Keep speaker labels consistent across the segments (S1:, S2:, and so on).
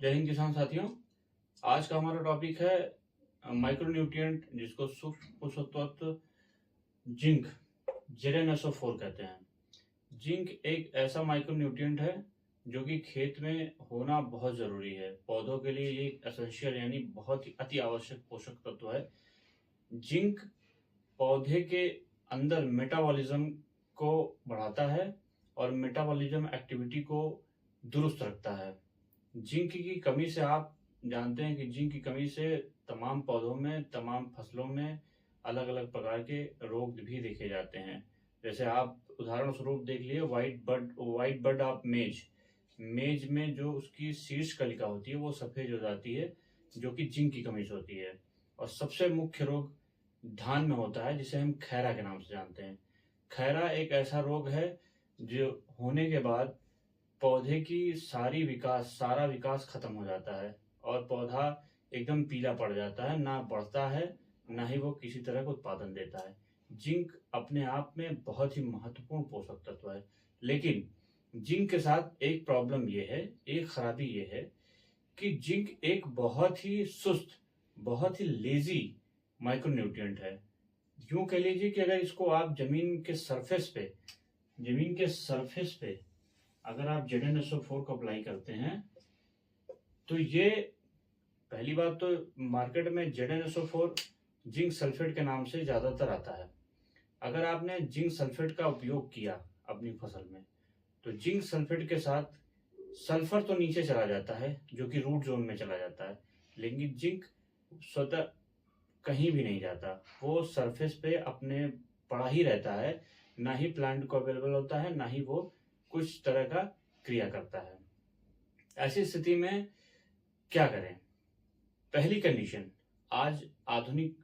S1: जय हिंद किसान साथियों। आज का हमारा टॉपिक है माइक्रोन्यूट्रिएंट, जिसको सूक्ष्म पोषक तत्व जिंक JnSO4 कहते हैं। जिंक एक ऐसा माइक्रोन्यूट्रिएंट है जो कि खेत में होना बहुत जरूरी है। पौधों के लिए ये एक एसेंशियल यानी बहुत ही अति आवश्यक पोषक तत्व है। जिंक पौधे के अंदर मेटाबॉलिज्म को बढ़ाता है और मेटाबॉलिज्म एक्टिविटी को दुरुस्त रखता है। जिंक की कमी से आप जानते हैं कि जिंक की कमी से तमाम पौधों में, तमाम फसलों में अलग अलग प्रकार के रोग भी देखे जाते हैं। जैसे आप उदाहरण स्वरूप देख लिए व्हाइट बड ऑफ मेज। मेज में जो उसकी शीर्ष कलिका होती है वो सफेद हो जाती है, जो कि जिंक की कमी से होती है। और सबसे मुख्य रोग धान में होता है, जिसे हम खैरा के नाम से जानते हैं। खैरा एक ऐसा रोग है जो होने के बाद पौधे की सारा विकास खत्म हो जाता है और पौधा एकदम पीला पड़ जाता है, ना बढ़ता है ना ही वो किसी तरह का उत्पादन देता है। जिंक अपने आप में बहुत ही महत्वपूर्ण पोषक तत्व है, लेकिन जिंक के साथ एक प्रॉब्लम ये है, एक खराबी ये है कि जिंक एक बहुत ही सुस्त, बहुत ही लेजी माइक्रोन्यूट्रिएंट है। यूं कह लीजिए कि अगर इसको आप जमीन के सरफेस पे अगर आप JnSO4 को अप्लाई करते हैं तो ये पहली बात तो मार्केट में JnSO4 जिंक सल्फेट के नाम से ज्यादातर आता है। अगर आपने जिंक सल्फेट का उपयोग किया अपनी फसल में तो जिंक सल्फेट के साथ सल्फर तो नीचे चला जाता है, जो कि रूट जोन में चला जाता है, लेकिन जिंक स्वतः कहीं भी नहीं जाता। वो सरफेस पे अपने पड़ा ही रहता है, ना ही प्लांट को अवेलेबल होता है, ना ही वो कुछ तरह का क्रिया करता है। ऐसी स्थिति में क्या करें? पहली कंडीशन, आज आधुनिक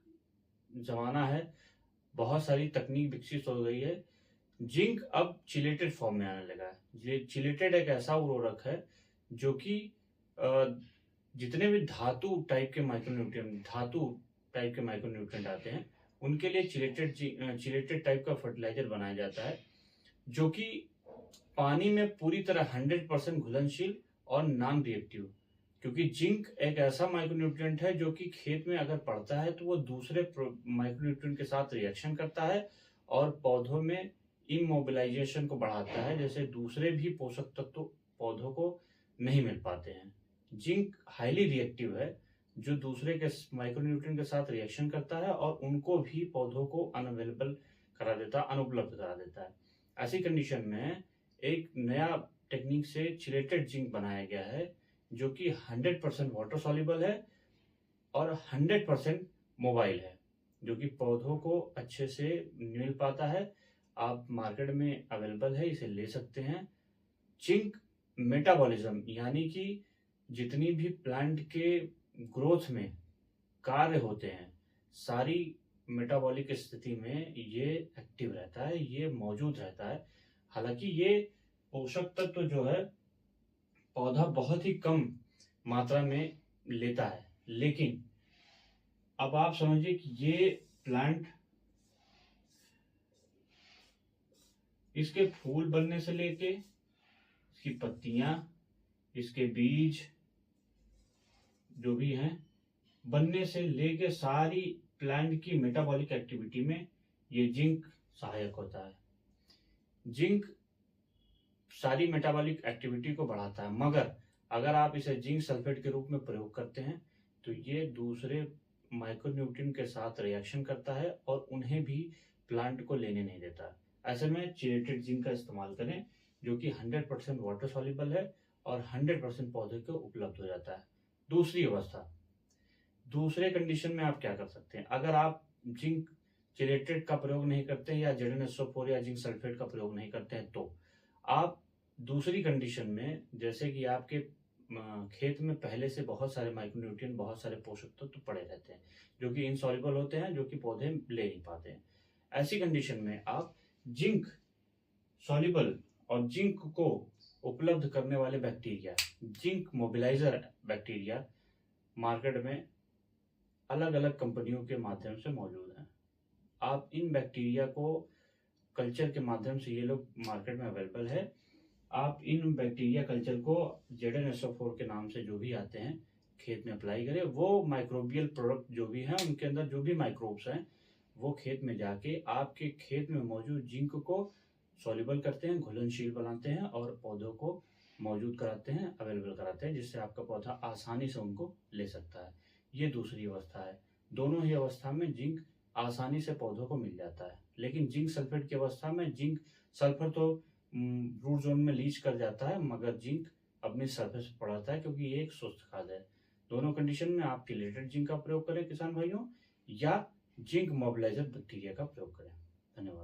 S1: जमाना है, बहुत सारी तकनीक विकसित हो गई है। जिंक अब चिलेटेड फॉर्म में आने लगा है। चिलेटेड एक ऐसा उर्वरक है जो कि जितने भी धातु टाइप के माइक्रोन्यूट्रिएंट आते हैं उनके लिए चिलेटेड टाइप का फर्टिलाइजर बनाया जाता है, जो कि पानी में पूरी तरह 100% घुलनशील और नॉन रिएक्टिव। क्योंकि जिंक एक ऐसा माइक्रोन्यूट्रिएंट है जो कि खेत में अगर पड़ता है तो वो दूसरे माइक्रोन्यूट्रिएंट के साथ रिएक्शन करता है और पौधों में इमोबिलाइजेशन को बढ़ाता है, जैसे दूसरे भी पोषक तत्व पौधों को नहीं मिल पाते हैं। जिंक हाईली रिएक्टिव है, जो दूसरे के माइक्रोन्यूट्रिएंट के साथ रिएक्शन करता है और उनको भी पौधों को अनुपलब्ध करा देता है। ऐसी कंडीशन में एक नया टेक्निक से चिलेटेड जिंक बनाया गया है, जो कि 100% वाटर सॉल्युबल है और 100% मोबाइल है, जो कि पौधों को अच्छे से मिल पाता है। आप मार्केट में अवेलेबल है, इसे ले सकते हैं। जिंक मेटाबॉलिज्म यानी कि जितनी भी प्लांट के ग्रोथ में कार्य होते हैं, सारी मेटाबॉलिक स्थिति में ये एक्टिव रहता है, ये मौजूद रहता है। हालांकि ये पोषक तत्व जो है पौधा बहुत ही कम मात्रा में लेता है, लेकिन अब आप समझिए कि ये प्लांट इसके फूल बनने से लेके इसकी पत्तियां, इसके बीज जो भी हैं, बनने से लेके सारी प्लांट की मेटाबॉलिक एक्टिविटी में ये जिंक सहायक होता है। जिंक सारी मेटाबॉलिक एक्टिविटी को बढ़ाता है, मगर अगर आप इसे जिंक सल्फेट के रूप में प्रयोग करते हैं तो ये दूसरे माइक्रोन्यूट्रिएंट के साथ रिएक्शन करता है और उन्हें भी प्लांट को लेने नहीं देता। ऐसे में चिलेटेड जिंक का इस्तेमाल करें, जो कि 100% वाटर सॉल्युबल है और 100% पौधे को उपलब्ध हो जाता है। दूसरी अवस्था, दूसरे कंडीशन में आप क्या कर सकते हैं? अगर आप जिंक चिलेटेड का प्रयोग नहीं करते हैं या JnSO4 या जिंक सल्फेट का प्रयोग नहीं करते हैं, तो आप दूसरी कंडीशन में, जैसे कि आपके खेत में पहले से बहुत सारे माइक्रोन्यूट्रिएंट, बहुत सारे पोषक तत्व पड़े रहते हैं जो कि इनसॉल्युबल होते हैं, जो कि पौधे ले नहीं पाते हैं। ऐसी कंडीशन में आप जिंक सॉल्युबल और जिंक को उपलब्ध करने वाले bacteria, zinc mobiliser bacteria, market में अलग अलग कंपनियों के माध्यम से मौजूद हैं। आप इन बैक्टीरिया को कल्चर के माध्यम से, ये लोग मार्केट में अवेलेबल है, आप इन बैक्टीरिया कल्चर को ZnSO4 के नाम से जो भी आते हैं खेत में अप्लाई करें। वो माइक्रोबियल प्रोडक्ट जो भी हैं, उनके अंदर जो भी माइक्रोब्स हैं, वो खेत में जाके आपके खेत में मौजूद जिंक को सॉल्युबल करते हैं, घुलनशील बनाते हैं और पौधों को मौजूद कराते हैं, अवेलेबल कराते हैं, जिससे आपका पौधा आसानी से उनको ले सकता है। ये दूसरी अवस्था है। दोनों ही अवस्था में जिंक आसानी से पौधों को मिल जाता है। लेकिन जिंक सल्फेट की अवस्था में जिंक सल्फर तो रूट जोन में लीच कर जाता है, मगर जिंक अपनी सरफेस पर पड़ाता है, क्योंकि ये एक सुस्त खाद है। दोनों कंडीशन में आप किलेटेड जिंक का प्रयोग करें किसान भाइयों, या जिंक मोबिलाइजर बैक्टीरिया का प्रयोग करें। धन्यवाद।